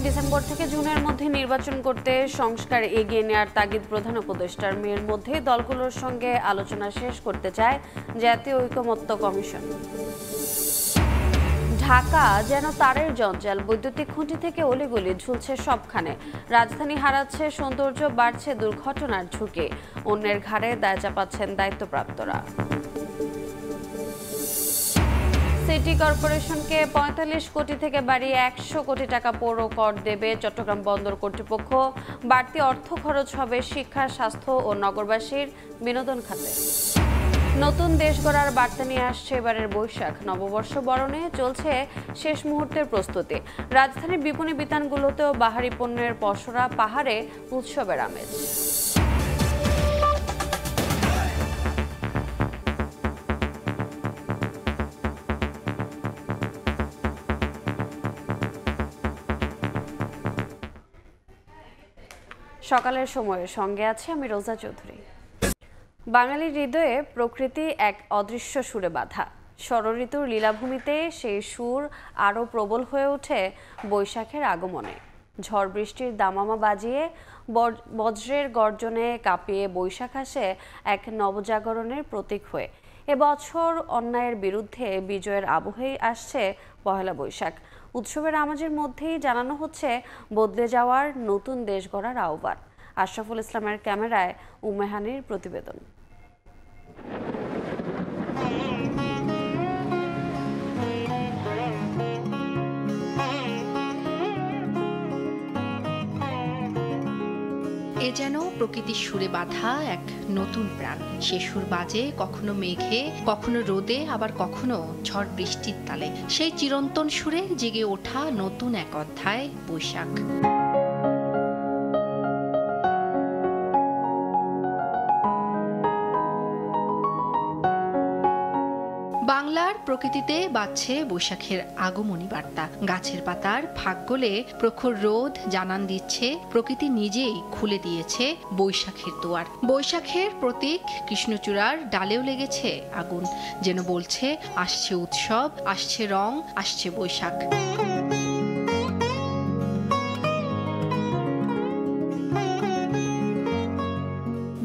December থেকে জুনের মধ্যে নির্বাচন করতে সংস্কার এগিয়ে নেওয়ার তাগিদ প্রধান উপদেষ্টার। মের মধ্যে দলগুলোর সঙ্গে আলোচনা শেষ করতে চায় জাতীয় ঐকমত্য কমিশন। ঢাকা যেন তারের জঞ্জাল, বৈদ্যুতিক খুঁটি থেকে অলিগলি ঝুলছে সবখানে। রাজধানী হারাচ্ছে সৌন্দর্য, বাড়ছে দুর্ঘটনার ঝুঁকি। অন্যের ঘাড়ে দায় চাপাচ্ছেন দায়িত্বপ্রাপ্তরা। সিটি কর্পোরেশনকে ৪৫ কোটি থেকে বাড়িয়ে ১০০ কোটি টাকা পৌর কর দেবে চট্টগ্রাম বন্দর কর্তৃপক্ষ। বাড়তি অর্থ খরচ হবে শিক্ষা, স্বাস্থ্য ও নগরবাসীর বিনোদন খাতে। নতুন দেশ গড়ার বার্তা নিয়ে আসছে এবারের বৈশাখ। নববর্ষ বরণে চলছে শেষ মুহূর্তের প্রস্তুতি। রাজধানীর বিপণী বিতানগুলোতেও বাহারি পণ্যের পসরা, পাহাড়ে উৎসবের আমেজ। সকালের সময়ের সঙ্গে আছে আমি রোজা চৌধুরী। বাঙালির হৃদয়ে প্রকৃতি এক অদৃশ্য সুরে বাঁধা। ষড়ঋতুর লীলাভূমিতে সেই সুর আরও প্রবল হয়ে ওঠে বৈশাখের আগমনে। ঝড় বৃষ্টির দামামা বাজিয়ে বজ্রের গর্জনে কাঁপিয়ে বৈশাখ আসে এক নবজাগরণের প্রতীক হয়ে। এবছর অন্যায়ের বিরুদ্ধে বিজয়ের আবহেই আসছে পহেলা বৈশাখ। উৎসবের আমেজের মধ্যেই জানানো হচ্ছে বদলে যাওয়ার নতুন দেশ গড়ার আহ্বান। আশরাফুল ইসলামের ক্যামেরায় উম্মেহানির প্রতিবেদন। এ যেন প্রকৃতির সুরে বাঁধা এক নতুন প্রাণ। সে সুর বাজে কখনো মেঘে, কখনো রোদে, আবার কখনো ঝড় বৃষ্টির তালে। সেই চিরন্তন সুরে জেগে ওঠা নতুন এক অধ্যায় বৈশাখ। বাংলার প্রকৃতিতে বাজছে বৈশাখের আগমনী বার্তা। গাছের পাতার ফাঁক গলে প্রখর রোদ জানান দিচ্ছে প্রকৃতি নিজেই খুলে দিয়েছে বৈশাখের দুয়ার। বৈশাখের প্রতীক কৃষ্ণচূড়ার ডালেও লেগেছে আগুন, যেন বলছে আসছে উৎসব, আসছে রং, আসছে বৈশাখ।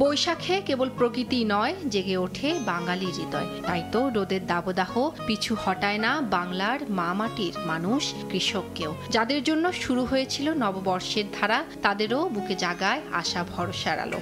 বৈশাখে কেবল প্রকৃতি নয়, জেগে ওঠে বাঙালির হৃদয়। তাই তো রোদের দাবদাহ পিছু হটায় না বাংলার মা মাটির মানুষ, কৃষককেও। যাদের জন্য শুরু হয়েছিল নববর্ষের ধারা, তাদেরও বুকে জাগায় আশা ভরসার আলো।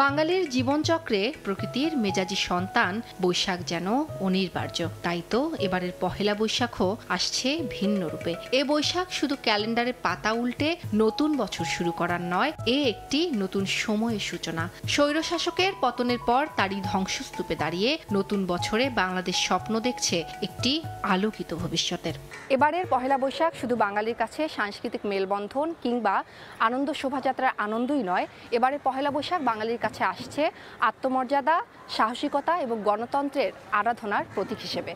বাঙালির জীবনচক্রে প্রকৃতির মেজাজি সন্তান বৈশাখ যেন অনিবার্য। তাই তো এবারের পহেলা বৈশাখও আসছে ভিন্ন রূপে। এ বৈশাখ শুধু ক্যালেন্ডারের পাতা উল্টে নতুন বছর শুরু করার নয়, এ একটি নতুন সময়ের সূচনা। স্বৈরশাসকের পতনের পর তারই ধ্বংসস্তূপে দাঁড়িয়ে নতুন বছরে বাংলাদেশ স্বপ্ন দেখছে একটি আলোকিত ভবিষ্যতের। এবারের পহেলা বৈশাখ শুধু বাঙালির কাছে সাংস্কৃতিক মেলবন্ধন কিংবা আনন্দ শোভাযাত্রার আনন্দই নয়, এবারের পহেলা বৈশাখ বাঙালির কাছে আসছে আত্মমর্যাদা, সাহসিকতা এবং গণতন্ত্রের আরাধনার প্রতীক হিসেবে।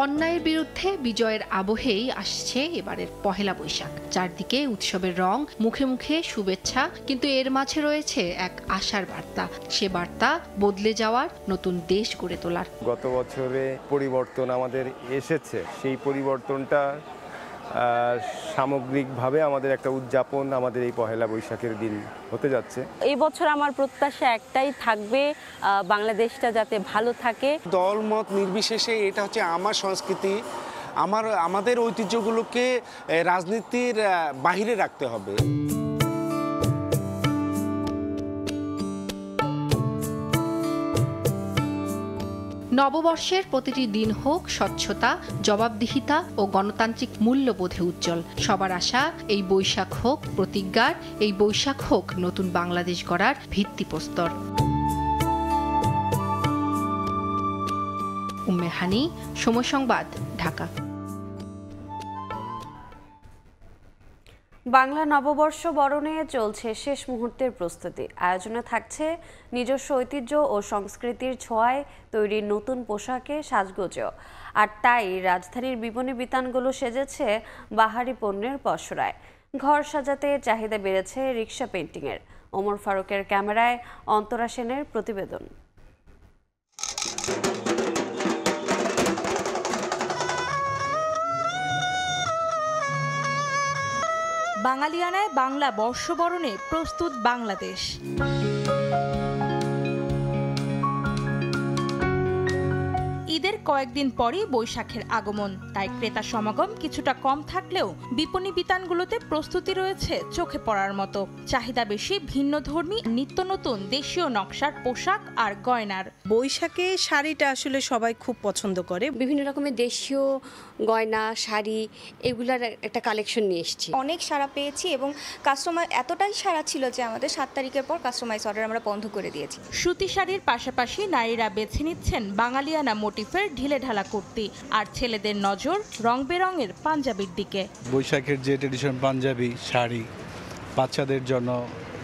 অন্যায়ের বিরুদ্ধে বিজয়ের আবহেই আসছে এবারের পহেলা বৈশাখ। চারদিকে উৎসবের রং, মুখে মুখে শুভেচ্ছা, কিন্তু এর মাঝে রয়েছে এক আশার বার্তা। সে বার্তা বদলে যাওয়ার নতুন দেশ গড়ে তোলার। গত বছরে পরিবর্তন আমাদের এসেছে, সেই পরিবর্তনটা সামগ্রিকভাবে আমাদের একটা উদযাপন আমাদের এই পহেলা বৈশাখের দিন হতে যাচ্ছে। এই বছর আমার প্রত্যাশা একটাই থাকবে, বাংলাদেশটা যাতে ভালো থাকে। দল মত নির্বিশেষে এটা হচ্ছে আমার সংস্কৃতি, আমাদের ঐতিহ্যগুলোকে রাজনীতির বাহিরে রাখতে হবে। নববর্ষের প্রতিটি দিন হোক স্বচ্ছতা, জবাবদিহিতা ও গণতান্ত্রিক মূল্যবোধে উজ্জ্বল। সবার আশা এই বৈশাখ হোক প্রতিজ্ঞার, এই বৈশাখ হোক নতুন বাংলাদেশ গড়ার ভিত্তিপ্রস্তর। উম্মেহানি, সময় সংবাদ, ঢাকা। বাংলা নববর্ষ বরণে চলছে শেষ মুহূর্তের প্রস্তুতি। আয়োজনে থাকছে নিজস্ব ঐতিহ্য ও সংস্কৃতির ছোঁয়ায় তৈরি নতুন পোশাকে সাজগোজেও। আর তাই রাজধানীর বিপণী বিতানগুলো সেজেছে বাহারি পণ্যের পসরায়। ঘর সাজাতে চাহিদা বেড়েছে রিক্সা পেইন্টিংয়ের। ওমর ফারুকের ক্যামেরায় অন্তরা সেনের প্রতিবেদন। বাঙালিয়ানায় বাংলা বর্ষবরণে প্রস্তুত বাংলাদেশ। ঈদের কয়েকদিন পরই বৈশাখের আগমন, তাই ক্রেতা সমাগম কিছুটা কম থাকলেও বিপণী বিতানগুলোতে প্রস্তুতি রয়েছে চোখে পড়ার মতো। চাহিদা বেশি ভিন্নধর্মী নিত্য নতুন দেশীয় নকশার পোশাক আর গয়নার। বৈশাখে শাড়িটা আসলে সবাই খুব পছন্দ করে। বিভিন্ন রকমের দেশীয় গয়না, শাড়ি, এগুলার একটা কালেকশন নিয়ে এসেছি। অনেক সাড়া পেয়েছি এবং কাস্টমার এতটাই সাড়া ছিল যে আমাদের 7 তারিখের পর কাস্টমাইজ অর্ডার আমরা বন্ধ করে দিয়েছি। সুতি শাড়ির পাশাপাশি নারীরা বেছে নিচ্ছেন বাঙালিয়ানা মোটিফের ঢিলেঢালা কুর্তি, আর ছেলেদের নজর রং বেরঙের পাঞ্জাবির দিকে। বৈশাখের যে ট্রেডিশন পাঞ্জাবি শাড়ি বাচ্চাদের জন্য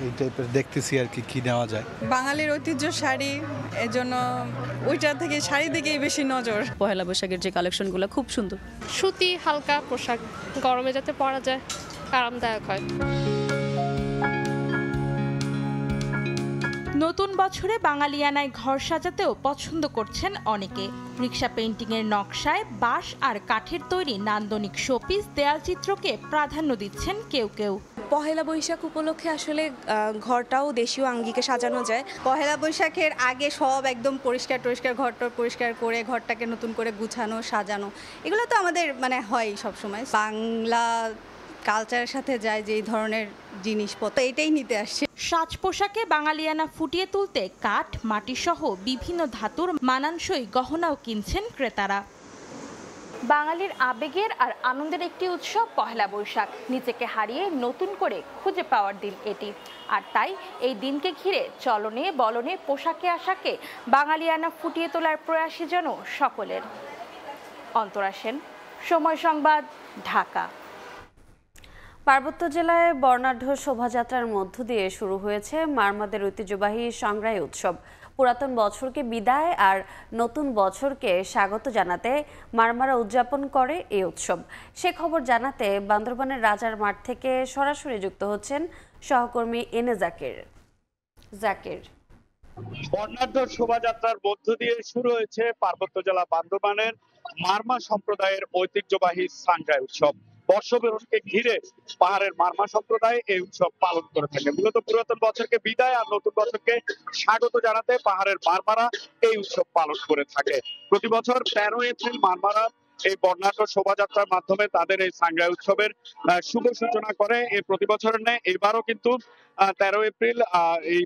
এই টাইপের দেখতেছি আর কি নেওয়া যায়। বাঙালির ঐতিহ্য শাড়ি, এজন্য ওইটা থেকে শাড়ি দিকেই বেশি নজর। পহেলা বৈশাখের যে কালেকশনগুলো খুব সুন্দর। সুতি হালকা পোশাক, গরমে যাতে পরা যায়, আরামদায়ক হয়। নতুন বছরে বাঙালিয়ানায় ঘর সাজাতেও পছন্দ করছেন অনেকে। রিক্সা পেইন্টিংয়ের নকশায় বাঁশ আর কাঠের তৈরি নান্দনিক শোপিস দেয়ালচিত্রকে প্রাধান্য দিচ্ছেন কেউ কেউ। পহেলা বৈশাখ উপলক্ষে আসলে ঘরটাও দেশীয় আঙ্গিকে সাজানো যায়। পহেলা বৈশাখের আগে সব একদম পরিষ্কার ঘরটা পরিষ্কার করে ঘরটাকে নতুন করে গুছানো সাজানো, এগুলো তো আমাদের হয় সবসময়। বাংলা কালচারের সাথে যায় যেই ধরনের জিনিসপত্র, এটাই নিতে আসছে। সাজ পোশাকে বাঙালিয়ানা ফুটিয়ে তুলতে কাঠ, মাটি সহ বিভিন্ন ধাতুর মানানসই গহনাও কিনছেন ক্রেতারা। বাঙালির আবেগের আর আনন্দের একটি উৎসব পহেলা বৈশাখ। নিজেকে হারিয়ে নতুন করে খুঁজে পাওয়ার দিন এটি। আর তাই এই দিনকে ঘিরে চলনে বলনে পোশাকে আশাকে বাঙালিয়ানা ফুটিয়ে তোলার প্রয়াসই যেন সকলের। অন্তরা সেন, সময় সংবাদ, ঢাকা। পার্বত্য জেলায় বর্ণাঢ্য শোভাযাত্রার মধ্য দিয়ে শুরু হয়েছে মারমাদের ঐতিহ্যবাহী সংগ্রাহী উৎসব। পুরাতন বছরকে বিদায় আর নতুন বছরকে স্বাগত জানাতে মারমারা উদযাপন করে এই উৎসব। সে খবর জানাতে বান্দরবানের রাজার মাঠ থেকে সরাসরি যুক্ত হচ্ছেন সহকর্মী এনে জাকির। বর্ণাঢ্য শোভাযাত্রার মধ্য দিয়ে শুরু হয়েছে পার্বত্য জেলা বান্দরবানের মারমা সম্প্রদায়ের ঐতিহ্যবাহী সংগ্রাহী উৎসব। বর্ষবরণকে ঘিরে পাহাড়ের মারমা সম্প্রদায় এই উৎসব পালন করে থাকে। মূলত পুরাতন বছরকে বিদায় আর নতুন বছরকে স্বাগত জানাতে পাহাড়ের মারমারা এই উৎসব পালন করে থাকে। প্রতি বছর 13 এপ্রিল মারমারা এই বর্ণাঢ্য শোভাযাত্রার মাধ্যমে তাদের এই সংগ্রাহী উৎসবের শুভ সূচনা করে। এই প্রতি বছরের ন্যায় এবারও কিন্তু 13 এপ্রিল এই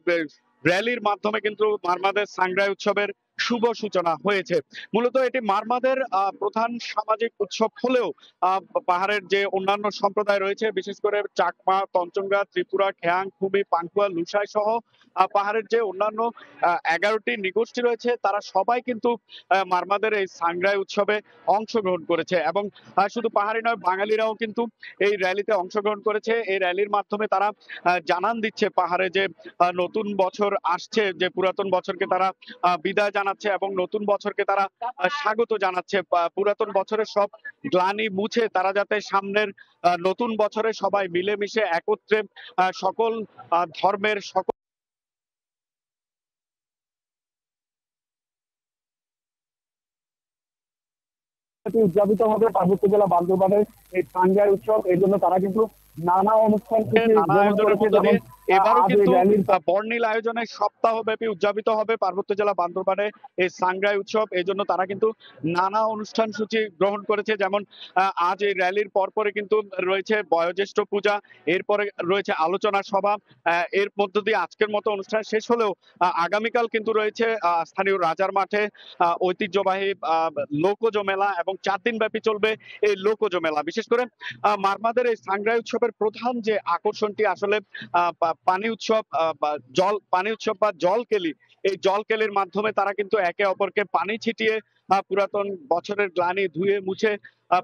র্যালির মাধ্যমে কিন্তু মারমাদের সংগ্রাহী উৎসবের শুভ সূচনা হয়েছে। মূলত এটি মারমাদের প্রধান সামাজিক উৎসব হলেও পাহাড়ের যে অন্যান্য সম্প্রদায় রয়েছে, বিশেষ করে চাকমা, তঞ্চঙ্গা, ত্রিপুরা, খেয়াং, খুমি, পাংকুয়া, লুসাই সহ পাহাড়ের যে অন্যান্য 11টি নিগোষ্ঠী রয়েছে, তারা সবাই কিন্তু মারমাদের এই সংগ্রাহী উৎসবে অংশগ্রহণ করেছে। এবং শুধু পাহাড়ি নয়, বাঙালিরাও কিন্তু এই র্যালিতে অংশগ্রহণ করেছে। এই র্যালির মাধ্যমে তারা জানান দিচ্ছে পাহাড়ে যে নতুন বছর আসছে, যে পুরাতন বছরকে তারা বিদায় জানাচ্ছে এবং নতুন বছরকে তারা স্বাগত জানাচ্ছে। পুরাতন বছরের সব গ্লানি মুছে তারা যাতে সামনের নতুন বছরে সবাই মিলেমিশে একত্রে সকল ধর্মের সকল উদযাপিত হবে পার্বত্য জেলা বান্দরবানের এই সংগ্রাহী উৎসব। এই জন্য তারা কিন্তু নানা অনুষ্ঠান এবারও কিন্তু বর্ণিল আয়োজনে সপ্তাহব্যাপী উদযাপিত হবে পার্বত্য জেলা বান্দরবানে এই সংগ্রাহী উৎসব। এই জন্য তারা কিন্তু নানা অনুষ্ঠান সূচি গ্রহণ করেছে। যেমন আজ এই র্যালির পরপরে কিন্তু রয়েছে বয়োজ্যেষ্ঠ পূজা, এরপরে রয়েছে আলোচনা সভা। এর মধ্য দিয়ে আজকের মতো অনুষ্ঠান শেষ হলেও আগামীকাল কিন্তু রয়েছে স্থানীয় রাজার মাঠে ঐতিহ্যবাহী লোকজ মেলা এবং 4 দিন ব্যাপী চলবে এই লোকজ মেলা। বিশেষ করে মারমাদের এই সংগ্রাহী উৎসবের প্রধান যে আকর্ষণটি আসলে পানি উৎসব বা জলকেলি। এই জলকেলির মাধ্যমে তারা কিন্তু একে অপরকে পানি ছিটিয়ে পুরাতন বছরের গ্লানি ধুয়ে মুছে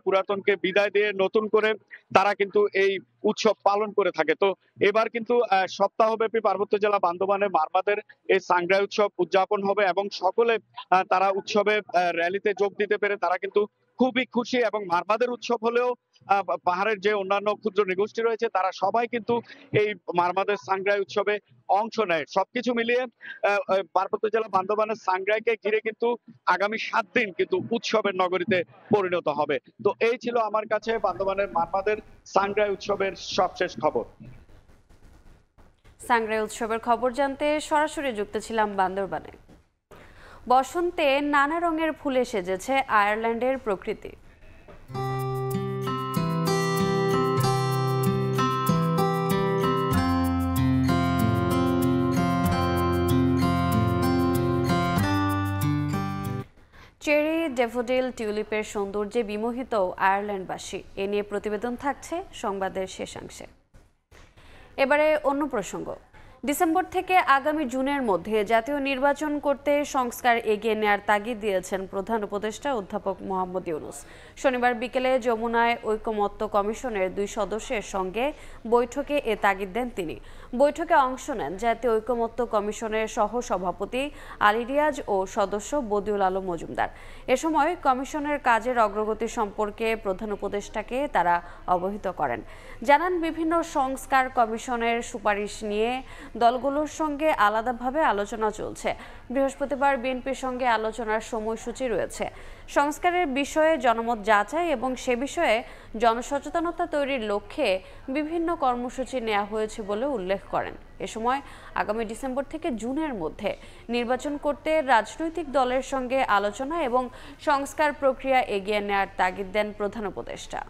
পুরাতনকে বিদায় দিয়ে নতুন করে তারা কিন্তু এই উৎসব পালন করে থাকে। তো এবার কিন্তু সপ্তাহব্যাপী পার্বত্য জেলা বান্দরবানে মারমাদের এই সংগ্রাহী উৎসব উদযাপন হবে এবং সকলে তারা উৎসবে র্যালিতে যোগ দিতে পেরে তারা কিন্তু খুবই খুশি এবং মারমাদের উৎসব হলেও পাহাড়ের যে অন্যান্য ক্ষুদ্র নৃগোষ্ঠী রয়েছে তারা সবাই কিন্তু এই মারমাদের সাংগ্রাই উৎসবে অংশ নেয়। সবকিছু মিলিয়ে পার্বত্য জেলা বান্দরবানের সাংগ্রাইকে ঘিরে কিন্তু আগামী 7 দিন কিন্তু উৎসবের নগরীতে পরিণত হবে। তো এই ছিল আমার কাছে বান্দরবানের মারমাদের সাংগ্রাই উৎসবের সবশেষ খবর। সাংগ্রাই উৎসবের খবর জানতে সরাসরি যুক্ত ছিলাম বান্দরবানে। বসন্তে নানা রঙের ফুলে সেজেছে আয়ারল্যান্ডের প্রকৃতি। চেরি, ড্যাফোডিল, টিউলিপের সৌন্দর্যে বিমোহিত আয়ারল্যান্ডবাসী। এ নিয়ে প্রতিবেদন থাকছে সংবাদের শেষাংশে। এবারে অন্য প্রসঙ্গ। ডিসেম্বর থেকে আগামী জুনের মধ্যে জাতীয় নির্বাচন করতে সংস্কার এগিয়ে নেয়ার তাগিদ দিয়েছেন প্রধান উপদেষ্টা অধ্যাপক মোহাম্মদ ইউনূস। শনিবার বিকেলে যমুনায় ঐকমত্য কমিশনের 2 সদস্যের সঙ্গে বৈঠকে এ তাগিদ দেন তিনি। বৈঠকে অংশ নেন জাতীয় ঐকমত্য কমিশনের সহ-সভাপতি আলী রিয়াজ ও সদস্য বদিউল আলম মজুমদার। এ সময় কমিশনের কাজের অগ্রগতি সম্পর্কে প্রধান উপদেষ্টাকে তারা অবহিত করেন। জানান, বিভিন্ন সংস্কার কমিশনের সুপারিশ নিয়ে দলগুলোর সঙ্গে আলাদাভাবে আলোচনা চলছে। বৃহস্পতিবার বিএনপির সঙ্গে আলোচনার সময়সূচি রয়েছে। সংস্কারের বিষয়ে জনমত যাচাই এবং সে বিষয়ে জনসচেতনতা তৈরির লক্ষ্যে বিভিন্ন কর্মসূচি নেওয়া হয়েছে বলে উল্লেখ করেন। এ সময় আগামী ডিসেম্বর থেকে জুনের মধ্যে নির্বাচন করতে রাজনৈতিক দলের সঙ্গে আলোচনা এবং সংস্কার প্রক্রিয়া এগিয়ে নেওয়ার তাগিদ দেন প্রধান উপদেষ্টা।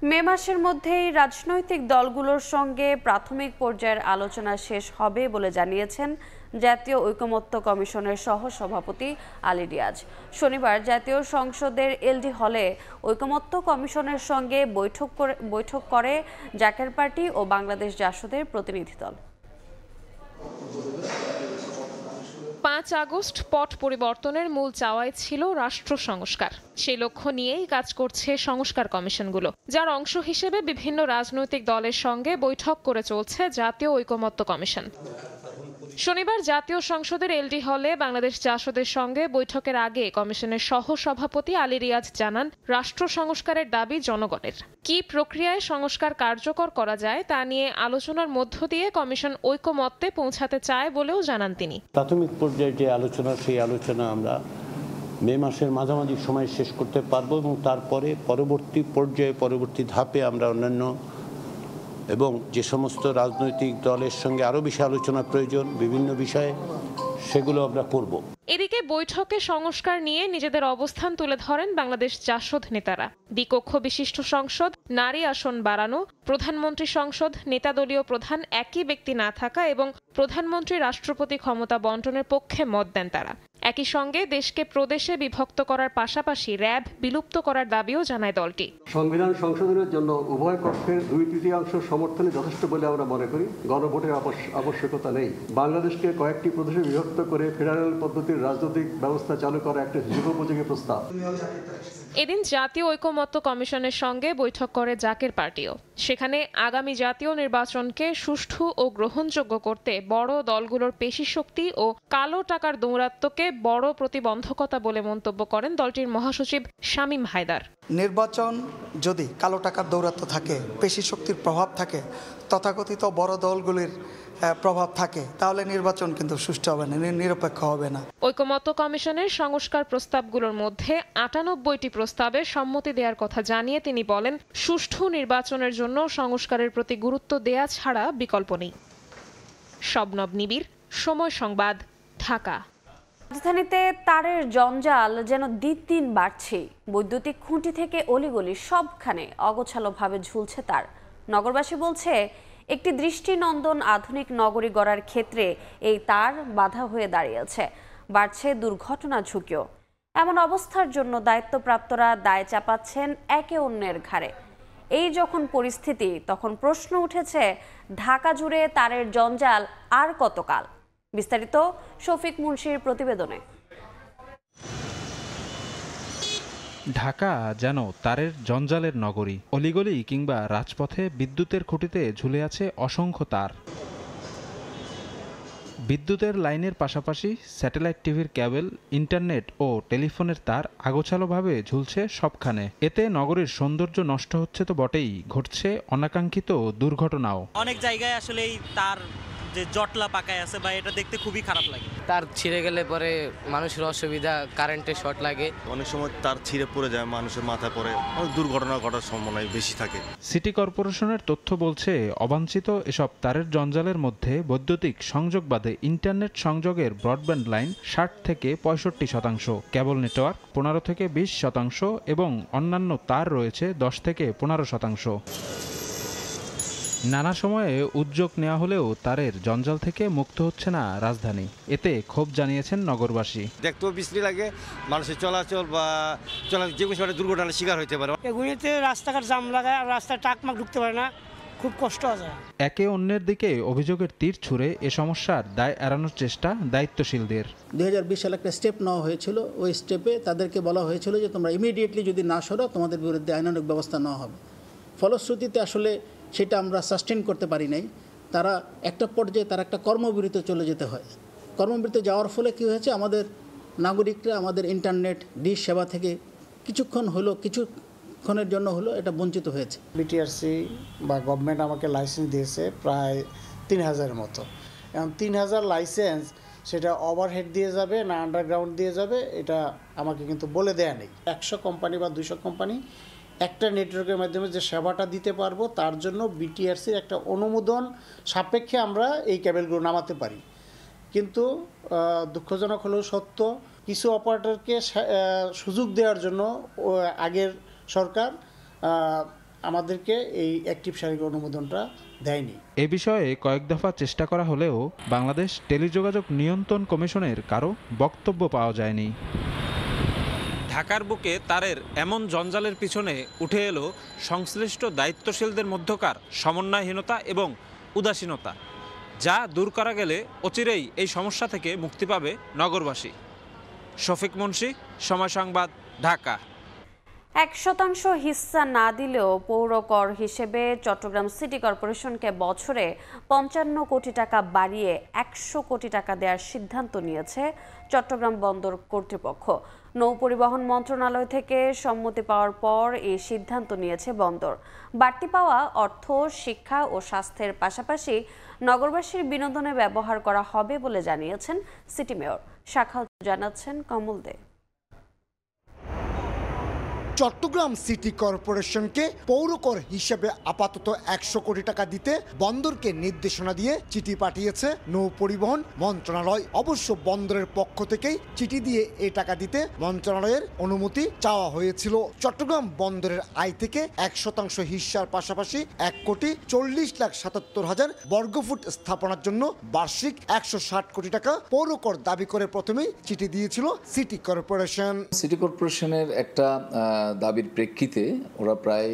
মে মাসের মধ্যেই রাজনৈতিক দলগুলোর সঙ্গে প্রাথমিক পর্যায়ের আলোচনা শেষ হবে বলে জানিয়েছেন জাতীয় ঐকমত্য কমিশনের সহ-সভাপতি আলী রিয়াজ। শনিবার জাতীয় সংসদের এলডি হলে ঐকমত্য কমিশনের সঙ্গে বৈঠক করে জাকের পার্টি ও বাংলাদেশ জাসদের প্রতিনিধি দল। 5 আগস্ট পট পরিবর্তনের মূল চাওয়াই ছিল রাষ্ট্র সংস্কার। সেই লক্ষ্য নিয়েই কাজ করছে সংস্কার কমিশনগুলো, যার অংশ হিসেবে বিভিন্ন রাজনৈতিক দলের সঙ্গে বৈঠক করে চলছে জাতীয় ঐকমত্য কমিশন। শনিবার জাতীয় সংসদের এলডি হলে বাংলাদেশ জাসদের সঙ্গে বৈঠকের আগে কমিশনের সহ-সভাপতি আলী রিয়াজ জানান, রাষ্ট্র সংস্কারের দাবি জনগণের। কি প্রক্রিয়ায় সংস্কার কার্যকর করা যায় তা নিয়ে আলোচনার মধ্য দিয়ে কমিশন ঐকমত্যে পৌঁছাতে চায় বলেও জানান তিনি। প্রাথমিক পর্যায়ে যে আলোচনা, সেই আলোচনা আমরা মে মাসের মাঝামাঝি সময় শেষ করতে পারবো এবং তারপরে পরবর্তী পর্যায়ে পরবর্তী ধাপে আমরা অন্যান্য এবং যে সমস্ত রাজনৈতিক দলের সঙ্গে আরও বেশি আলোচনা প্রয়োজন বিভিন্ন বিষয়ে, সেগুলো আমরা করব। এদিকে বৈঠকে সংস্কার নিয়ে নিজেদের অবস্থান তুলে ধরেন বাংলাদেশ জাসদ নেতারা। দ্বিকক্ষ বিশিষ্ট সংসদ, নারী আসন বাড়ানো, প্রধানমন্ত্রী সংসদ, নেতাদলীয় প্রধান একই ব্যক্তি না থাকা এবং প্রধানমন্ত্রী রাষ্ট্রপতি ক্ষমতা বন্টনের পক্ষে মত দেন তারা। একই সঙ্গে দেশকে প্রদেশে বিভক্ত করার পাশাপাশি র্যাব বিলুপ্ত করার দাবিও জানায় দলটি। সংবিধান সংশোধনের জন্য উভয় পক্ষের 2/3 সমর্থনে যথেষ্ট বলে আমরা মনে করি। গণভোটের আবশ্যকতা নেই। বাংলাদেশকে কয়েকটি প্রদেশে বিভক্ত করে ফেডারেল পদ্ধতির রাজনৈতিক ব্যবস্থা চালু করা একটা যুগোপযোগী প্রস্তাব। এদিন জাতীয় ঐকমত্য কমিশনের সঙ্গে বৈঠক করে জাকের পার্টিও। সেখানে আগামী জাতীয় নির্বাচনকে সুষ্ঠু ও গ্রহণযোগ্য করতে বড় দলগুলোর পেশি শক্তি ও কালো টাকার দৌরাত্ম্যকে বড় প্রতিবন্ধকতা বলে মন্তব্য করেন দলটির মহাসচিব শামীম হায়দার। নির্বাচন যদি কালো টাকার দৌরাত্ম্য থাকে, পেশি শক্তির প্রভাব থাকে, তথাকথিত বড় দলগুলির প্রভাব থাকে, তাহলে নির্বাচন কিন্তু সুষ্ঠু হবে না, নিরপেক্ষ হবে না। ঐকমত্য কমিশনের সংস্কার প্রস্তাবগুলোর মধ্যে 98টি প্রস্তাবে সম্মতি দেওয়ার কথা জানিয়ে তিনি বলেন, সুষ্ঠু নির্বাচনের জন্য সংস্কারের প্রতি গুরুত্ব দেয়া ছাড়া বিকল্প নেই। শবনব নিবিড়, সময় সংবাদ, ঢাকা। রাজধানীতে তারের জঞ্জাল যেন দিন বাড়ছে। বৈদ্যুতিক খুঁটি থেকে অলিগলি সবখানে অগোছালোভাবে ঝুলছে তার। নগরবাসী বলছে, একটি দৃষ্টিনন্দন আধুনিক নগরী গড়ার ক্ষেত্রে এই তার বাধা হয়ে দাঁড়িয়েছে। বাড়ছে দুর্ঘটনা ঝুঁকিও। এমন অবস্থার জন্য দায়িত্বপ্রাপ্তরা দায় চাপাচ্ছেন একে অন্যের ঘাড়ে। এই যখন পরিস্থিতি, তখন প্রশ্ন উঠেছে, ঢাকা জুড়ে তারের জঞ্জাল আর কতকাল? বিস্তারিত শফিক মুন্সির প্রতিবেদনে। ঢাকা যেন তারের জঞ্জালের নগরী। অলিগলি কিংবা রাজপথে বিদ্যুতের খুঁটিতে ঝুলে আছে অসংখ্য তার। বিদ্যুতের লাইনের পাশাপাশি স্যাটেলাইট টিভির কেবল, ইন্টারনেট ও টেলিফোনের তার আগোছালোভাবে ঝুলছে সবখানে। এতে নগরীর সৌন্দর্য নষ্ট হচ্ছে তো বটেই, ঘটছে অনাকাঙ্ক্ষিত দুর্ঘটনাও। অনেক জায়গায় আসলে এই তার যে জটলা পাকায় আছে বা এটা দেখতে খুবই খারাপ লাগে। তার ছিঁড়ে গেলে পরে মানুষের অসুবিধা, কারেন্টের শর্ট লাগে। অনেক সময় তার ছিঁড়ে পড়ে যায়, মানুষের মাথায় পড়ে, অনেক দুর্ঘটনা ঘটার সম্ভাবনা বেশি থাকে। সিটি কর্পোরেশনের তথ্য বলছে, অবাঞ্ছিত এসব তারের জঞ্জালের মধ্যে বৈদ্যুতিক সংযোগ বাদে ইন্টারনেট সংযোগের ব্রডব্যান্ড লাইন 60 থেকে 65%, কেবল নেটওয়ার্ক 15 থেকে 20% এবং অন্যান্য তার রয়েছে 10 থেকে 15%। নানা সময়ে উদ্যোগ নেওয়া হলেও তারের জঞ্জাল থেকে মুক্ত হচ্ছে না রাজধানী। এতে ক্ষোভ জানিয়েছেন নগরবাসী। দেখতেও বিশ্রী লাগে, মানুষের চলাচল বা যে কোনো সময় দুর্ঘটনার শিকার হতে পারে। এগুলিতে রাস্তাঘাট জাম লাগায়, আর রাস্তায় টাকমাক ঢুকতে পারে না, খুব কষ্ট হয়। একে অন্যের দিকে অভিযোগের তীর ছুঁড়ে এ সমস্যার দায় এড়ানোর চেষ্টা দায়িত্বশীলদের। 2020 সালে একটা স্টেপ নেওয়া হয়েছিল। ওই স্টেপে তাদেরকে বলা হয়েছিল যে তোমরা ইমিডিয়েটলি যদি না সরো তোমাদের বিরুদ্ধে আইনানুগ ব্যবস্থা নেওয়া হবে। ফলশ্রুতিতে আসলে সেটা আমরা সাস্টেন করতে পারি নাই। তারা একটা পর্যায়ে তারা একটা কর্মবিরতিতে চলে যেতে হয়। কর্মবিরতিতে যাওয়ার ফলে কী হয়েছে, আমাদের নাগরিকরা আমাদের ইন্টারনেট ডিশ সেবা থেকে কিছুক্ষণের জন্য হলো এটা বঞ্চিত হয়েছে। বিটিআরসি বা গভর্নমেন্ট আমাকে লাইসেন্স দিয়েছে প্রায় 3000-এর মতো। এখন 3000 লাইসেন্স সেটা ওভারহেড দিয়ে যাবে না আন্ডারগ্রাউন্ড দিয়ে যাবে, এটা আমাকে কিন্তু বলে দেয়া নেই। 100 কোম্পানি বা 200 কোম্পানি একটা নেটওয়ার্কের মাধ্যমে যে সেবাটা দিতে পারবো, তার জন্য বিটিআরসির একটা অনুমোদন সাপেক্ষে আমরা এই কেবলগুলো নামাতে পারি। কিন্তু দুঃখজনক হলেও সত্য, কিছু অপারেটরকে সুযোগ দেওয়ার জন্য আগের সরকার আমাদেরকে এই অ্যাক্টিভ শারীরিক অনুমোদনটা দেয়নি। এ বিষয়ে কয়েক দফা চেষ্টা করা হলেও বাংলাদেশ টেলিযোগাযোগ নিয়ন্ত্রণ কমিশনের কারো বক্তব্য পাওয়া যায়নি। ঢাকার বুকে তারের এমন জঞ্জালের পিছনে উঠে এলো সংশ্লিষ্ট দায়িত্বশীলদের মধ্যকার সমন্বয়হীনতা এবং উদাসীনতা, যা দূর করা গেলে অচিরেই এই সমস্যা থেকে মুক্তি পাবে নগরবাসী। শফিক মুন্সি, সময় সংবাদ, ঢাকা। 1% হিস্সা না দিলেও পৌর কর হিসেবে চট্টগ্রাম সিটি কর্পোরেশনকে বছরে 55 কোটি টাকা বাড়িয়ে 100 কোটি টাকা দেওয়ার সিদ্ধান্ত নিয়েছে চট্টগ্রাম বন্দর কর্তৃপক্ষ। নৌপরিবহন মন্ত্রণালয় থেকে সম্মতি পাওয়ার পর এই সিদ্ধান্ত নিয়েছে বন্দর। বাড়তি পাওয়া অর্থ শিক্ষা ও স্বাস্থ্যের পাশাপাশি নগরবাসীর বিনোদনে ব্যবহার করা হবে বলে জানিয়েছেন সিটি মেয়র। শাখা জানাচ্ছেন কমল দে। চট্টগ্রাম সিটি কর্পোরেশনকে পৌরকর হিসেবে আপাতত 100 কোটি টাকা দিতে বন্দরকে নির্দেশনা দিয়ে চিঠি পাঠিয়েছে নৌ পরিবহন মন্ত্রণালয়। অবশ্য বন্দরের পক্ষ থেকেই চিঠি দিয়ে এই টাকা দিতে মন্ত্রণালয়ের অনুমতি চাওয়া হয়েছিল। চট্টগ্রাম বন্দরের আয় থেকে 1% হিস্সার পাশাপাশি 1,40,77,000 বর্গফুট স্থাপনার জন্য বার্ষিক 160 কোটি টাকা পৌরকর দাবি করে প্রথমেই চিঠি দিয়েছিল সিটি কর্পোরেশন। সিটি কর্পোরেশনের একটা দাবির প্রেক্ষিতে ওরা প্রায়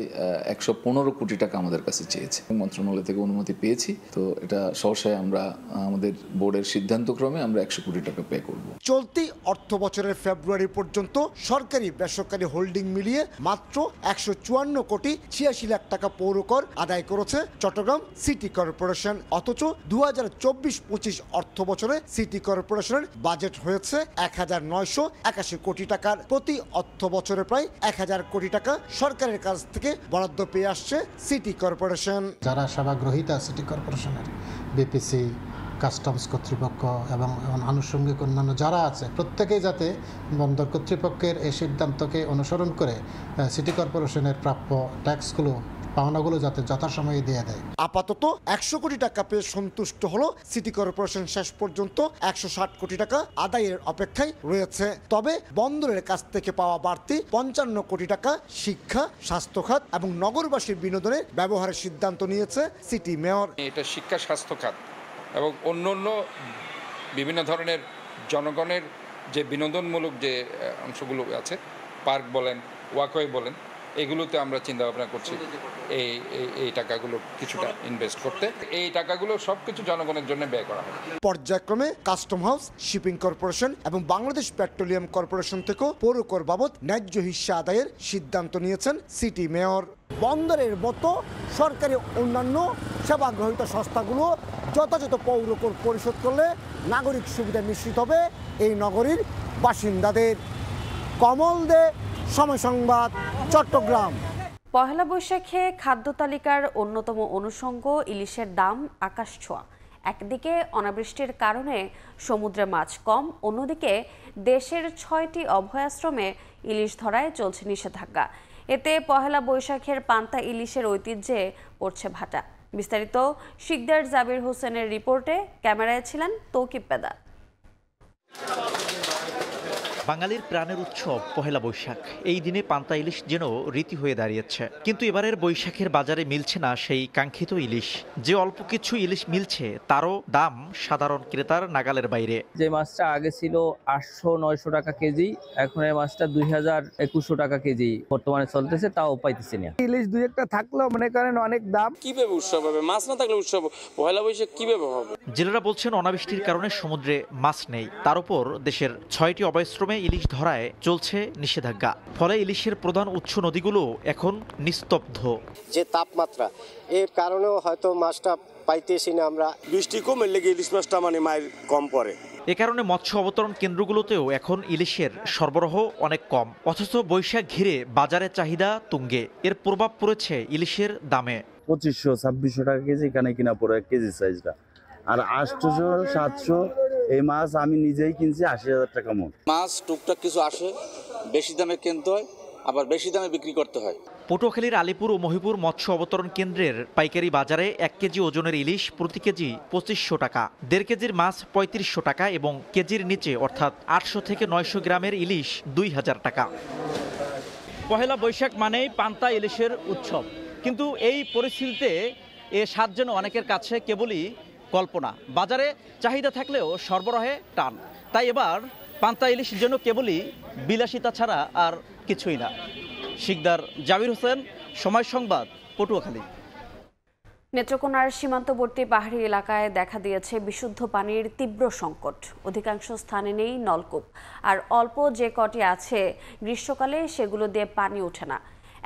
115 কোটি টাকা আমাদের কাছে চেয়েছে। মন্ত্রণালয় থেকে অনুমতি পেয়েছি, তো এটা সহসায় আমরা আমাদের বোর্ডের সিদ্ধান্তক্রমে আমরা 100 কোটি টাকা পে করব। চলতি অর্থ বছরের ফেব্রুয়ারি পর্যন্ত সরকারি বেসরকারি হোল্ডিং মিলিয়ে মাত্র 154 কোটি 86 লাখ টাকা পৌরকর আদায় করেছে চট্টগ্রাম সিটি কর্পোরেশন। অথচ 2024-25 অর্থ বছরে সিটি কর্পোরেশনের বাজেট হয়েছে 1981 কোটি টাকার। প্রতি অর্থ বছরে প্রায় 1000 কোটি টাকা সরকারের কাছ থেকে বরাদ্দ পেয়ে আসছে সিটি কর্পোরেশন। যারা সেবাগ্রহীতা সিটি কর্পোরেশনের, বিপিসি, কাস্টমস কর্তৃপক্ষ এবং আনুষঙ্গিক অন্যান্য যারা আছে, প্রত্যেকেই যাতে বন্দর কর্তৃপক্ষের এই সিদ্ধান্তকে অনুসরণ করে সিটি কর্পোরেশনের প্রাপ্য ট্যাক্সগুলো, পাওনাগুলো যাতে যথাসময়ে দিয়ে দেয়। আপাতত 100 কোটি টাকা পেয়ে সন্তুষ্ট হলো সিটি কর্পোরেশন। শেষ পর্যন্ত 160 কোটি টাকা আদায়ের অপেক্ষায় রয়েছে। তবে বন্দরের কাছ থেকে পাওয়া বাড়তি 55 কোটি টাকা শিক্ষা, স্বাস্থ্য খাত এবং নগরবাসীর বিনোদনে ব্যবহারের সিদ্ধান্ত নিয়েছে সিটি মেয়র। এটা শিক্ষা, স্বাস্থ্য খাত এবং অন্য বিভিন্ন ধরনের জনগণের যে বিনোদনমূলক যে অংশগুলো আছে, পার্ক বলেন, ওয়াকওয়ে বলেন, এগুলোতে আমরা চিন্তা ভাবনা করছি এই টাকাগুলো কিছুটা ইনভেস্ট করতে। এই টাকাগুলো সবকিছু জনগণের জন্য ব্যয় করা হবে। পর্যায়ক্রমে কাস্টম হাউস, শিপিং কর্পোরেশন এবং বাংলাদেশ পেট্রোলিয়াম কর্পোরেশন থেকেও পৌরকর বাবদ ন্যায্য হিস্সা আদায়ের সিদ্ধান্ত নিয়েছেন সিটি মেয়র। বন্দরের মতো সরকারি অন্যান্য সেবা গ্রহীত সংস্থাগুলো যথাযথ পৌর কর পরিশোধ করলে নাগরিক সুবিধা নিশ্চিত হবে এই নগরীর বাসিন্দাদের। কমল দে, সময় সংবাদ, চট্টগ্রাম। পহেলা বৈশাখে খাদ্য তালিকার অন্যতম অনুষঙ্গ ইলিশের দাম আকাশ ছোঁয়া। একদিকে অনাবৃষ্টির কারণে সমুদ্রে মাছ কম, অন্যদিকে দেশের 6টি অভয়াশ্রমে ইলিশ ধরায় চলছে নিষেধাজ্ঞা। এতে পহেলা বৈশাখের পান্তা ইলিশের ঐতিহ্যে পড়ছে ভাটা। বিস্তারিত শিকদার জাবির হোসেনের রিপোর্টে, ক্যামেরায় ছিলেন তৌকিব পেদা। বাঙালির প্রাণের উৎসব পহেলা বৈশাখ। এই দিনে পান্তা ইলিশ যেন রীতি হয়ে দাঁড়িয়েছে, কিন্তু এবারের বৈশাখের বাজারে মিলছে না সেই কাঙ্ক্ষিত ইলিশ। যে অল্প কিছু ইলিশ মিলছে তারও দাম সাধারণ ক্রেতার নাগালের বাইরে। যে মাছটা আগে ছিল 800-900 টাকা কেজি, এখন এই মাছটা 2000-2100 টাকা কেজি বর্তমানে চলতেছে, তাও পাইতেছি না। ইলিশ দুই একটা থাকলেও মনে করেন অনেক দাম। কিভাবে উৎসব হবে? মাছ না থাকলে উৎসব পহেলা বৈশাখ কিভাবে হবে? জেলেরা বলছেন অনাবৃষ্টির কারণে সমুদ্রে মাছ নেই, তার উপর দেশের 6টি অভয়াশ্রমে ইলিশ ধরায় চলছে নিষেধাজ্ঞা। ফলে ইলিশের প্রধান উৎস নদীগুলো এখন নিস্তব্ধ। যে তাপমাত্রা, এর কারণেও হয়তো মাছটা পাইতেছি না আমরা। বৃষ্টি কমে লেগে ইলিশ মাছটা মায়ের কম পড়ে। এ কারণে মৎস্য অবতরণ কেন্দ্রগুলোতেও এখন ইলিশের সরবরাহ অনেক কম, অথচ বৈশাখ ঘিরে বাজারে চাহিদা তুঙ্গে। এর প্রভাব পড়েছে ইলিশের দামে। 2500-2600 টাকা কেজি এখানে কিনা পড়ে কেজি সাইজটা, আর 800-700 এই মাছ আমি নিজেই কিনছি 80,000 টাকা মন। মাছ টুকটাক কিছু আসে, বেশি দামে কিনতে হয়, আবার বেশি দামে বিক্রি করতে হয়। পটুয়াখালীর আলিপুর ও মহিপুর মৎস্য অবতরণ কেন্দ্রের পাইকারি বাজারে 1 কেজি ওজনের ইলিশ প্রতি কেজি 2500 টাকা, 1.5 কেজির মাছ 3500 টাকা এবং কেজির নিচে অর্থাৎ 800 থেকে 900 গ্রামের ইলিশ 2000 টাকা। পহেলা বৈশাখ মানেই পান্তা ইলিশের উৎসব, কিন্তু এই পরিস্থিতিতে এ স্বাদ যেন অনেকের কাছে কেবলই কল্পনা। বাজারে চাহিদা থাকলেও সরবরাহে টান, তাই এবার পান্তা ইলিশ যেন কেবলই বিলাসিতা ছাড়া আর কিছুই না। শিকদার জাবির হোসেন, সময় সংবাদ, পটুয়াখালী। নেত্রকোনার সীমান্তবর্তী পাহাড়ি এলাকায় দেখা দিয়েছে বিশুদ্ধ পানির তীব্র সংকট। অধিকাংশ স্থানে নেই নলকূপ, আর অল্প যে কটি আছে গ্রীষ্মকালে সেগুলো দিয়ে পানি ওঠে না।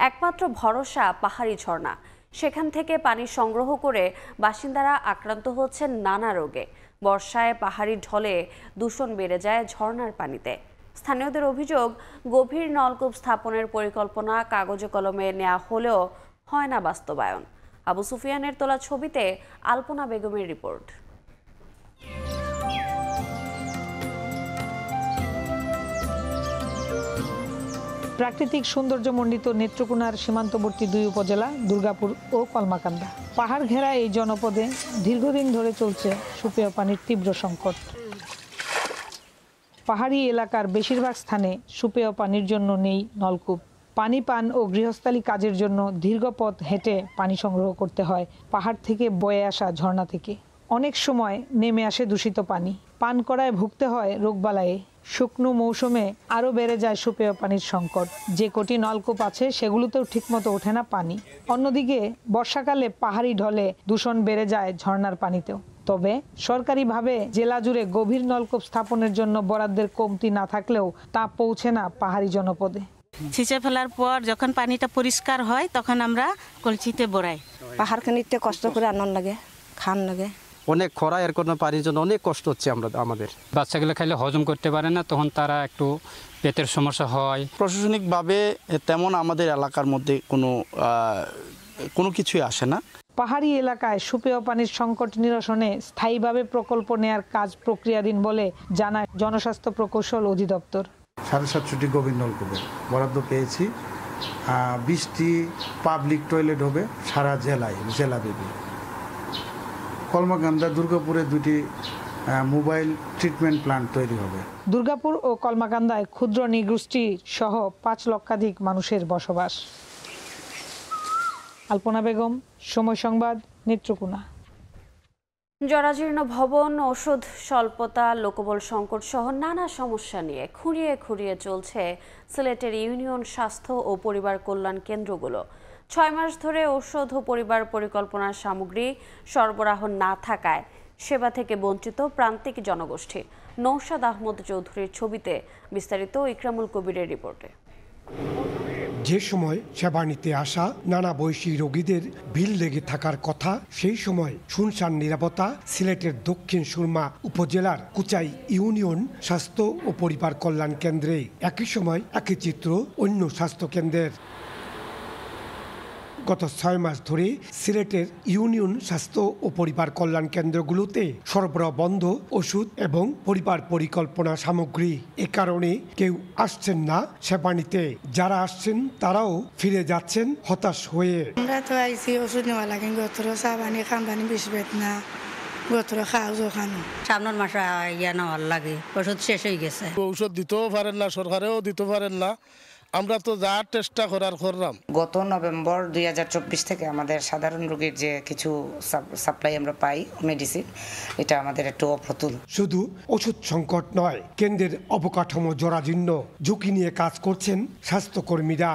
একমাত্র ভরসা পাহাড়ি ঝর্ণা। সেখান থেকে পানি সংগ্রহ করে বাসিন্দারা আক্রান্ত হচ্ছেন নানা রোগে। বর্ষায় পাহাড়ি ঢলে দূষণ বেড়ে যায় ঝর্ণার পানিতে। স্থানীয়দের অভিযোগ, গভীর নলকূপ স্থাপনের পরিকল্পনা কাগজে কলমে নেওয়া হলেও হয় না বাস্তবায়ন। আবু সুফিয়ানের তোলা ছবিতে আলপনা বেগমের রিপোর্ট। প্রাকৃতিক সৌন্দর্যমণ্ডিত নেত্রকোনার সীমান্তবর্তী 2 উপজেলা দুর্গাপুর ও কলমাকান্দা। পাহাড় ঘেরা এই জনপদে দীর্ঘদিন ধরে চলছে সুপেয় পানির তীব্র সংকট। পাহাড়ি এলাকার বেশিরভাগ স্থানে সুপেয় পানির জন্য নেই নলকূপ। পানি পান ও গৃহস্থালী কাজের জন্য দীর্ঘ পথ হেঁটে পানি সংগ্রহ করতে হয় পাহাড় থেকে বয়ে আসা ঝর্ণা থেকে। অনেক সময় নেমে আসে দূষিত পানি, পান করায় ভুগতে হয় রোগবালাইয়ে। শুকনো মৌসুমে আরও বেড়ে যায় সুপেয় পানির সংকট। যে কটি নলকূপ আছে সেগুলোতেও ঠিকমতো ওঠে না পানি। অন্যদিকে বর্ষাকালে পাহাড়ি ঢলে দূষণ বেড়ে যায় ঝর্ণার পানিতেও। তবে সরকারিভাবে জেলা জুড়ে গভীর নলকূপ স্থাপনের জন্য বরাদ্দের কমতি না থাকলেও তা পৌঁছে না পাহাড়ি জনপদে। ছিঁচে ফেলার পর যখন পানিটা পরিষ্কার হয় তখন আমরা কলসিতে ভরাই। পাহাড় খানিকটা কষ্ট করে আনন্দ লাগে, খান লাগে। অনেক খরা, এর কোনো পানির জন্য অনেক কষ্ট হচ্ছে আমাদের। বাচ্চাগুলো খাইলে হজম করতে পারে না, তখন তারা একটু পেটের সমস্যা হয়। প্রশাসনিকভাবে তেমন আমাদের এলাকার মধ্যে কোনো কিছুই আসে না। পাহাড়ি এলাকায় সুপেয় পানির সংকট নিরসনে স্থায়ীভাবে প্রকল্প নেয়ার কাজ প্রক্রিয়াধীন বলে জানায় জনস্বাস্থ্য প্রকৌশল অধিদপ্তর। 750টি গভীর নলকূপে বরাদ্দ পেয়েছি। 20টি পাবলিক টয়লেট হবে সারা জেলাব্যাপী। কলমাকান্দা, দুর্গাপুরে 2টি মোবাইল ট্রিটমেন্ট প্ল্যান্ট তৈরি হবে। দুর্গাপুর ও কলমাকান্দায় ক্ষুদ্র নৃগোষ্ঠী সহ 5 লক্ষাধিক মানুষের বসবাস। আলপনা বেগম, সময় সংবাদ, নেত্রকোনা। জরাজীর্ণ ভবন, ওষুধ স্বল্পতা, লোকবল সংকট সহ নানা সমস্যা নিয়ে খুঁড়িয়ে খুঁড়িয়ে চলছে সিলেটের ইউনিয়ন স্বাস্থ্য ও পরিবার কল্যাণ কেন্দ্রগুলো। 6 মাস ধরে ঔষধ ও পরিবার পরিকল্পনার সামগ্রী সরবরাহ না থাকায় সেবা থেকে বঞ্চিত প্রান্তিক জনগোষ্ঠী। নৌশাদ আহমদ চৌধুরীর ছবিতে বিস্তারিত ইকরামুল কবিরের রিপোর্টে। যে সময় সেবা নিতে আসা নানা বয়সী রোগীদের ভিড় লেগে থাকার কথা, সেই সময় শুনশান নীরবতা সিলেটের দক্ষিণ সুরমা উপজেলার কুচাই ইউনিয়ন স্বাস্থ্য ও পরিবার কল্যাণ কেন্দ্রে। একই সময় একই চিত্র অন্য স্বাস্থ্য কেন্দ্রের। গত 6 মাস ধরে সিলেটের ইউনিয়ন স্বাস্থ্য ও পরিবার কল্যাণ কেন্দ্রগুলোতে সরবরাহ বন্ধ ওষুধ এবং পরিবার পরিকল্পনা সামগ্রী। এ কারণে কেউ আসছেন না সেবা নিতে। যারা আসছেন তারাও ফিরে যাচ্ছেন হতাশ হয়ে। আমরা তো আইসি ওষুধ নেওয়া লাগে, গোত্র চা পানি খাম পানি বেশি পেত না, গোত্র খাও খানো সামনের মাসে ইয়া নেওয়ার লাগে, ওষুধ শেষ হয়ে গেছে। ঔষধ দিতেও পারেন না, সরকারেও দিতে পারেন না, আমরা তো যা চেষ্টা করার করলাম। গত নভেম্বর 2024 থেকে আমাদের সাধারণ রোগীর যে কিছু সাপ্লাই আমরা পাই মেডিসিন, এটা আমাদের একটু অপ্রতুল। শুধু ওষুধ সংকট নয়, কেন্দ্রের অবকাঠামো জরাজীর্ণ, ঝুঁকি নিয়ে কাজ করছেন স্বাস্থ্যকর্মীরা।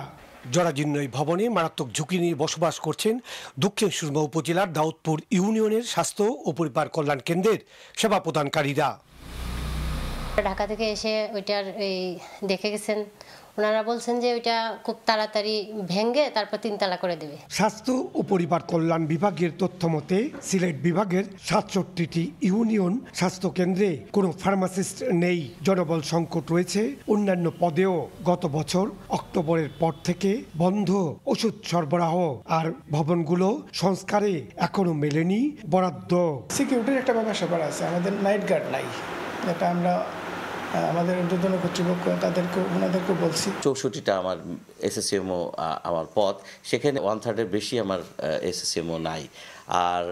জরাজীর্ণ এই ভবনে মারাত্মক ঝুঁকি নিয়ে বসবাস করছেন দক্ষিণ সুরমা উপজেলার দাউদপুর ইউনিয়নের স্বাস্থ্য ও পরিবার কল্যাণ কেন্দ্রের সেবা প্রদানকারীরা। ঢাকা থেকে এসে ওইটার দেখে গেছেন, ওনারা বলছেন যে ওইটা খুব তাড়াতাড়ি ভেঙে তারপর 3 তলা করে দেবে। স্বাস্থ্য ও পরিবার কল্যাণ বিভাগের তথ্য মতে সিলেট বিভাগের 67টি ইউনিয়ন স্বাস্থ্য কেন্দ্রে কোনো ফার্মাসিস্ট নেই। জনবল সংকট রয়েছে অন্যান্য পদেও। গত বছর অক্টোবরের পর থেকে বন্ধ ওষুধ সরবরাহ, আর ভবনগুলো সংস্কারে এখনো মেলেনি বরাদ্দ। সিকিউরিটির একটা ব্যাপার আছে, আমাদের নাইট গার্ড নাই, যেটা আমরা আমাদের ঊর্ধ্বতন কর্তৃপক্ষ ওনাদেরকে বলছি। 64টা আমার এসএসএমও আমার পদ, সেখানে 1/3 বেশি আমার এসএসএমও নাই। আর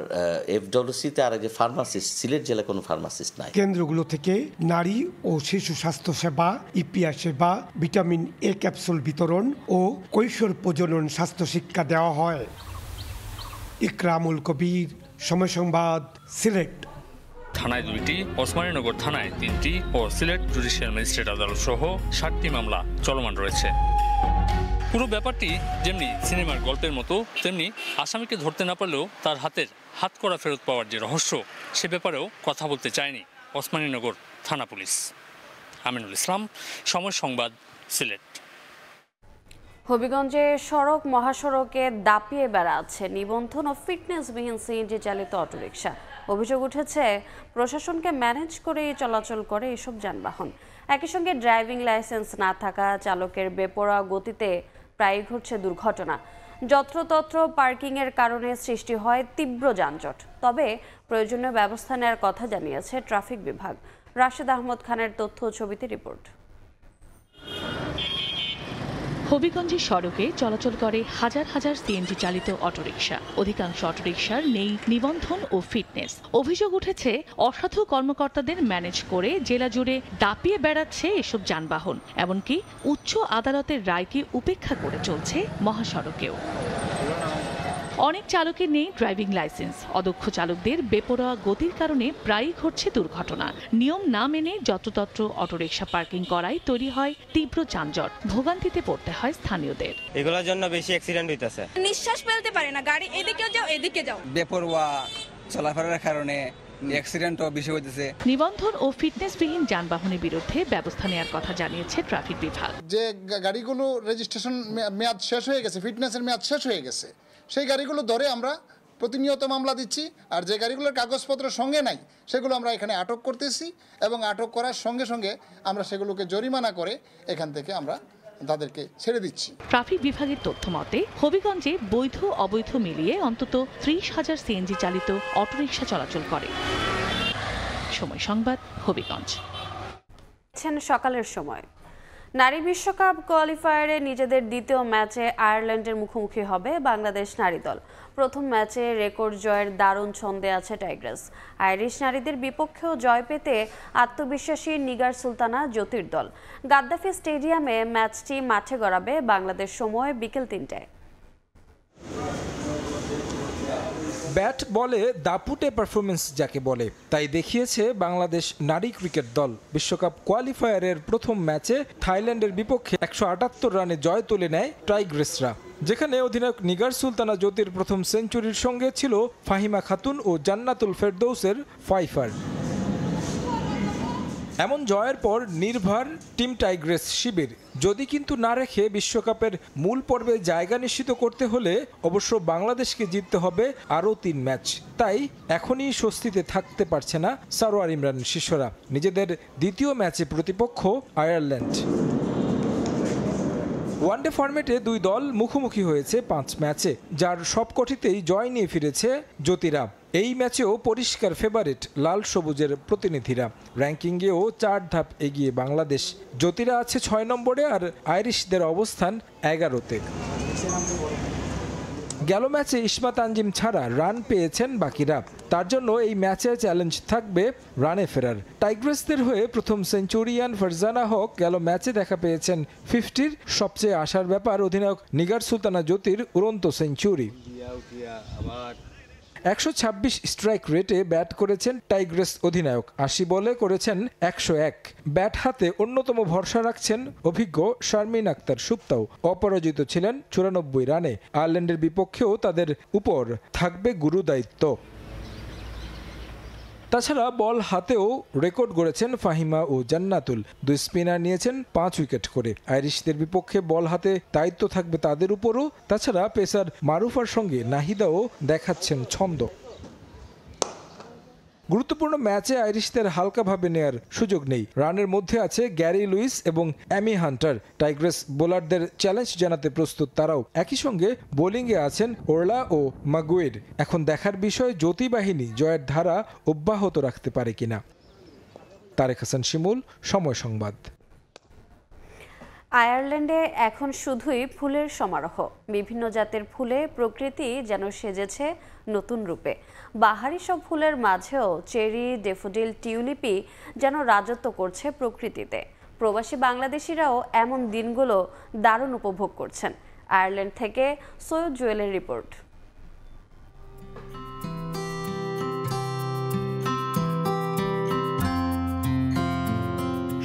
এফডব্লিউসিতে আর যে ফার্মাসিস্ট, সিলেট জেলা কোনো ফার্মাসিস্ট নাই। কেন্দ্রগুলো থেকে নারী ও শিশু স্বাস্থ্য সেবা, ইপিআর সেবা, ভিটামিন এ ক্যাপসুল বিতরণ ও কৈশোর প্রজনন স্বাস্থ্য শিক্ষা দেওয়া হয়। ইকরামুল কবির, সময় সংবাদ, সিলেট। থানায় 2টি, ওসমানীনগর থানায় 3টি ও সিলেট জুডিশিয়াল ম্যাজিস্ট্রেট আদালত সহ 7টি মামলা চলমান রয়েছে। পুরো ব্যাপারটি যেমনি সিনেমার গল্পের মতো, তেমনি আসামিকে ধরতে না পারলেও তার হাতের হাতকড়া ফেরত পাওয়ার যে রহস্য, সে ব্যাপারেও কথা বলতে চায়নি ওসমানীনগর থানা পুলিশ। আমিনুল ইসলাম, সময় সংবাদ, সিলেট। হবিগঞ্জে সড়ক মহাসড়কে দাপিয়ে বেড়াচ্ছে নিবন্ধন ও ফিটনেসবিহীন সিএনজি চালিত অটোরিকশা। অভিযোগ উঠেছে প্রশাসনকে ম্যানেজ করেই চলাচল করে এসব যানবাহন। একই সঙ্গে ড্রাইভিং লাইসেন্স না থাকা চালকের বেপরোয়া গতিতে প্রায়ই ঘটছে দুর্ঘটনা। যত্রতত্র পার্কিংয়ের কারণে সৃষ্টি হয় তীব্র যানজট। তবে প্রয়োজনীয় ব্যবস্থা নেওয়ার কথা জানিয়েছে ট্রাফিক বিভাগ। রাশেদ আহমদ খানের তথ্য ও ছবিতে রিপোর্ট। হবিগঞ্জের সড়কে চলাচল করে হাজার হাজার সিএনজি চালিত অটোরিকশা। অধিকাংশ অটোরিকশার নেই নিবন্ধন ও ফিটনেস। অভিযোগ উঠেছে অসাধু কর্মকর্তাদের ম্যানেজ করে জেলা জুড়ে দাপিয়ে বেড়াচ্ছে এসব যানবাহন। এমনকি উচ্চ আদালতের রায়কে উপেক্ষা করে চলছে মহাসড়কেও। অনেক চালকের নেই ড্রাইভিং লাইসেন্স। অদক্ষ চালকদের বেপরোয়া গতির কারণে প্রায়ই ঘটছে দুর্ঘটনা। নিয়ম না মেনে যত্রতত্র অটোরিকশা পার্কিং করায় তৈরি হয় তীব্র যানজট। ভোগান্তিতে পড়তে হয় স্থানীয়দের। এগুলোর জন্য বেশি অ্যাক্সিডেন্ট হইতেছে, নিঃশ্বাস ফেলতে পারে না, গাড়ি এদিকে যাও এদিকে যাও। বেপরোয়া চলাফেরার কারণে অ্যাক্সিডেন্টও বেশি হইতেছে। নিবন্ধন ও ফিটনেসবিহীন যানবাহনের বিরুদ্ধে ব্যবস্থা নেওয়ার কথা জানিয়েছে ট্রাফিক বিভাগ। যে গাড়িগুলো রেজিস্ট্রেশন মেয়াদ শেষ হয়ে গেছে, ফিটনেসের মেয়াদ শেষ হয়ে গেছে, সেই গাড়িগুলো ধরে আমরা প্রতিনিয়ত মামলা দিচ্ছি। আর যে গাড়িগুলোর কাগজপত্র সঙ্গে নাই সেগুলো আমরা এখানে আটক করতেছি, এবং আটক করার সঙ্গে সঙ্গে আমরা সেগুলোকে জরিমানা করে এখান থেকে আমরা তাদেরকে ছেড়ে দিচ্ছি। ট্রাফিক বিভাগের তথ্য মতে হবিগঞ্জে বৈধ অবৈধ মিলিয়ে অন্তত 30,000 সিএনজি চালিত অটোরিকশা চলাচল করে। সময় সংবাদ, হবিগঞ্জ। সকালের সময় নারী বিশ্বকাপ কোয়ালিফায়ারে নিজেদের দ্বিতীয় ম্যাচে আয়ারল্যান্ডের মুখোমুখি হবে বাংলাদেশ নারী দল। প্রথম ম্যাচে রেকর্ড জয়ের দারুণ ছন্দে আছে টাইগ্রাস। আইরিশ নারীদের বিপক্ষেও জয় পেতে আত্মবিশ্বাসী নিগার সুলতানা জ্যোতির দল। গাদ্দাফি স্টেডিয়ামে ম্যাচটি মাঠে গড়াবে বাংলাদেশ সময় বিকেল 3টায়। ব্যাট বলে দাপুটে পারফরমেন্স যাকে বলে, তাই দেখিয়েছে বাংলাদেশ নারী ক্রিকেট দল। বিশ্বকাপ কোয়ালিফায়ারের প্রথম ম্যাচে থাইল্যান্ডের বিপক্ষে 178 রানে জয় তুলে নেয় টাইগ্রেসরা, যেখানে অধিনায়ক নিগার সুলতানা জ্যোতির প্রথম সেঞ্চুরির সঙ্গে ছিল ফাহিমা খাতুন ও জান্নাতুল ফেরদৌসের 5 এমন জয়ের পর নির্ভর টিম টাইগ্রেস শিবির যদি কিন্তু না রেখে বিশ্বকাপের মূল পর্বে জায়গা নিশ্চিত করতে হলে অবশ্য বাংলাদেশকে জিততে হবে আরও 3 ম্যাচ। তাই এখনই স্বস্তিতে থাকতে পারছে না সারোয়ার ইমরান শিষ্যরা। নিজেদের দ্বিতীয় ম্যাচে প্রতিপক্ষ আয়ারল্যান্ড। ওয়ানডে ফরম্যাটে 2 দল মুখোমুখি হয়েছে 5 ম্যাচে, যার সবকটিতেই জয় নিয়ে ফিরেছে জ্যোতিরা। এই ম্যাচেও পরিষ্কার ফেভারিট লাল সবুজের প্রতিনিধিরা। র্যাঙ্কিংয়েও 4 ধাপ এগিয়ে বাংলাদেশ। জ্যোতিরা আছে 6 নম্বরে আর আইরিশদের অবস্থান 11তে। গেল ম্যাচে ইসমা তানজিম ছাড়া রান পেয়েছেন বাকিরা। তার জন্য এই ম্যাচে চ্যালেঞ্জ থাকবে রানে ফেরার। টাইগ্রেসদের হয়ে প্রথম সেঞ্চুরিয়ান ফারজানা হক গেল ম্যাচে দেখা পেয়েছেন 50-র। সবচেয়ে আশার ব্যাপার অধিনায়ক নিগার সুলতানা জ্যোতির উড়ন্ত সেঞ্চুরি। 126 স্ট্রাইক রেটে ব্যাট করেছেন টাইগ্রেস অধিনায়ক। 80 বলে করেছেন 101। ব্যাট হাতে অন্যতম ভরসা রাখছেন অভিজ্ঞ শারমিন আক্তার সুপ্তাও। অপরাজিত ছিলেন 94 রানে। আয়ারল্যান্ডের বিপক্ষেও তাদের উপর থাকবে গুরু দায়িত্ব। তাছাড়া বল হাতেও রেকর্ড গড়েছেন ফাহিমা ও জান্নাতুল। 2 স্পিনার নিয়েছেন 5 উইকেট করে। আইরিশদের বিপক্ষে বল হাতে দায়িত্ব থাকবে তাদের উপরও। তাছাড়া পেসার মারুফার সঙ্গে নাহিদাও দেখাচ্ছেন ছন্দ। গুরুত্বপূর্ণ ম্যাচে আইরিশদের হালকাভাবে নেয়ার সুযোগ নেই। রানের মধ্যে আছে গ্যারি লুইস এবং অ্যামি হান্টার। টাইগ্রেস বোলারদের চ্যালেঞ্জ জানাতে প্রস্তুত তারাও। একই সঙ্গে বোলিংয়ে আছেন ওরলা ও মাগুয়ের। এখন দেখার বিষয় জ্যোতি বাহিনী জয়ের ধারা অব্যাহত রাখতে পারে কিনা। তারেক হাসান শিমুল, সময় সংবাদ। আয়ারল্যান্ডে এখন শুধুই ফুলের সমারোহ। বিভিন্ন জাতের ফুলে প্রকৃতি যেন সেজেছে নতুন রূপে। বাহারি সব ফুলের মাঝেও চেরি, ডেফোডিল, টিউলিপই যেন রাজত্ব করছে প্রকৃতিতে। প্রবাসী বাংলাদেশিরাও এমন দিনগুলো দারুণ উপভোগ করছেন। আয়ারল্যান্ড থেকে সৈয়দ জুয়েলের রিপোর্ট।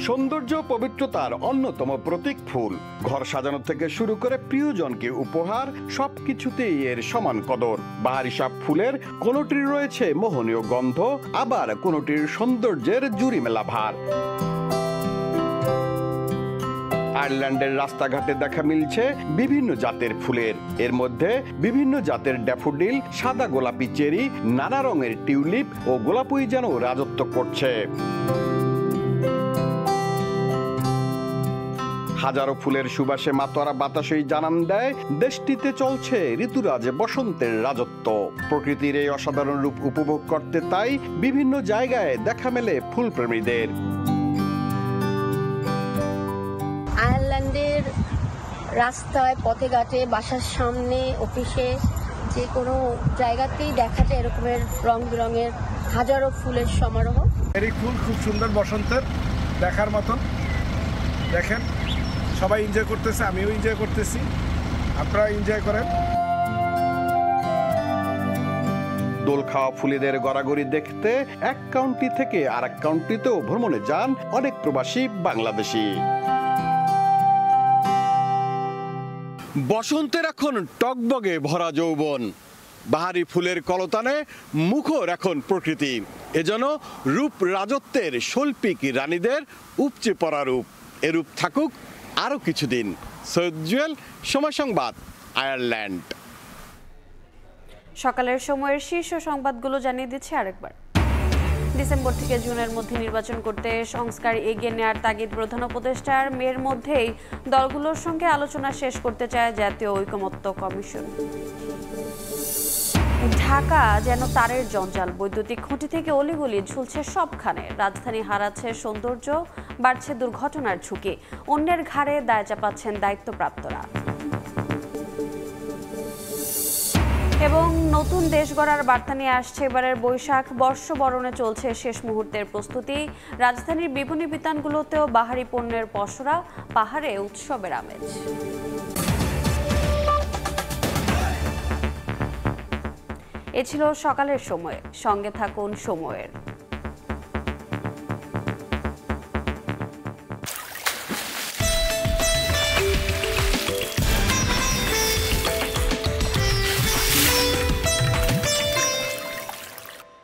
সৌন্দর্য পবিত্রতার অন্যতম প্রতীক ফুল। ঘর সাজানো থেকে শুরু করে প্রিয়জনকে উপহার সবকিছুতেই এর সমান কদর। বাহারি সব ফুলের কোনোটির রয়েছে মোহনীয় গন্ধ, আবার কোনোটির সৌন্দর্যের জুড়ি মেলা ভার। আয়ারল্যান্ডের রাস্তাঘাটে দেখা মিলছে বিভিন্ন জাতের ফুলের। এর মধ্যে বিভিন্ন জাতের ড্যাফোডিল, সাদা গোলাপি চেরি, নানা রঙের টিউলিপ ও গোলাপই যেন রাজত্ব করছে। হাজারো ফুলের সুবাসে মাতোয়ারা বাতাসই জানান দেয় দেশটিতে চলছে ঋতুরাজ বসন্তের রাজত্ব। প্রকৃতির এই অসাধারণ রূপ উপভোগ করতে তাই বিভিন্ন জায়গায় দেখা মেলে ফুলপ্রেমীদের। আয়ারল্যান্ডের রাস্তায়, পথে ঘাটে, বাসার সামনে, অফিসে, যে কোনো জায়গাতেই দেখা যায় এরকমের রং বেরঙের হাজারো ফুলের সমারোহ। এই ফুল খুব সুন্দর, বসন্তের দেখার মতন। দেখেন সবাই এনজয় করতেছে, আমিও এনজয় করতেছি, আপনারা এনজয় করেন। দোল খাওয়া ফুলেদের গড়াগড়ি দেখতে এক কাউন্টি থেকে আরেক কাউন্টিতেও ভ্রমণে যান অনেক প্রবাসী বাংলাদেশি। বসন্তের এখন টকবগে ভরা যৌবন। বাহারি ফুলের কলতানে মুখর এখন প্রকৃতি। এজন্য রূপ রাজত্বের শৈল্পিক রানীদের উপচে পড়া রূপ। এরূপ থাকুক আরো কিছুদিন। সৈয়দ জুয়েল, সময় সংবাদ, আয়ারল্যান্ড। সকালের সময়ের শীর্ষ সংবাদগুলো জানিয়ে দিচ্ছি আরেকবার। ডিসেম্বর থেকে জুনের মধ্যে নির্বাচন করতে সংস্কার এগিয়ে নেওয়ার তাগিদ প্রধান উপদেষ্টার। মের মধ্যেই দলগুলোর সঙ্গে আলোচনা শেষ করতে চায় জাতীয় ঐকমত্য কমিশন। ঢাকা যেন তারের জঞ্জাল। বৈদ্যুতিক খুঁটি থেকে অলিগলি ঝুলছে সবখানে। রাজধানী হারাচ্ছে সৌন্দর্য, বাড়ছে দুর্ঘটনার ঝুঁকি। অন্যের ঘাড়ে দায় চাপাচ্ছেন দায়িত্বপ্রাপ্তরা। এবং নতুন দেশ গড়ার বার্তা নিয়ে আসছে এবারের বৈশাখ। বর্ষবরণে চলছে শেষ মুহূর্তের প্রস্তুতি। রাজধানীর বিপণী বিতানগুলোতেও বাহারি পণ্যের পসরা, পাহাড়ে উৎসবের আমেজ। এ ছিল সকালের সময়। সঙ্গে থাকুন সময়ের।